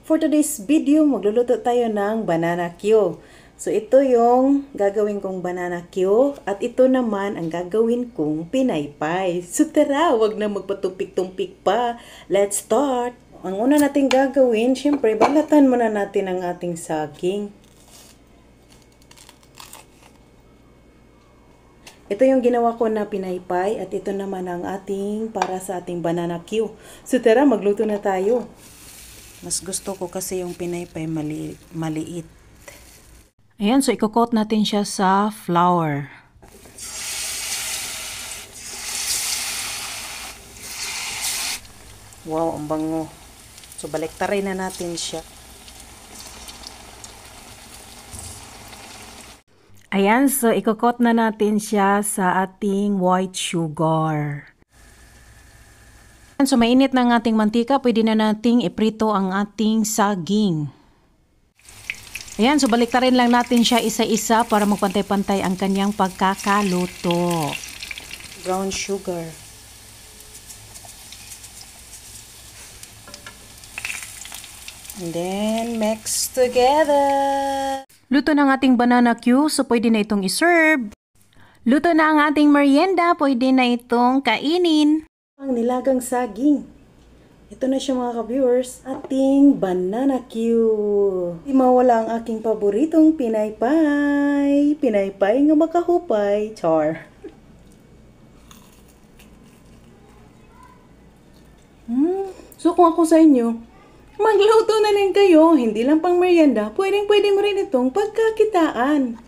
For today's video, magluluto tayo ng banana Q. So ito yung gagawin kong banana Q at ito naman ang gagawin kong pinaypay. So tara, wag na magpatumpik-tumpik pa. Let's start! Ang una natin gagawin, syempre balatan muna natin ang ating saging. Ito yung ginawa ko na pinaypay at ito naman ang ating para sa ating banana Q. So tara, magluto na tayo. Mas gusto ko kasi yung pinaypay maliit. Ayan, so ikokot natin siya sa flour. Wow, ang bango. So baliktarin na natin siya. Ayan, so ikokot na natin siya sa ating white sugar. So mainit na ang ating mantika, pwede na nating iprito ang ating saging. Ayan, so baliktarin lang natin siya isa-isa para magpantay-pantay ang kanyang pagkakaluto. Brown sugar. And then mix together. Luto na ang ating banana Q, so pwede na itong iserve. Luto na ang ating merienda, pwede na itong kainin. Ang nilagang saging. Ito na siya mga ka-viewers, ating banana Q. Di mawala ang aking paboritong pinaypay. Pinaypay nga makahupay. Char. So kung ako sa inyo, magluto na lang kayo, hindi lang pang merienda, pwedeng mo rin itong pagkakitaan.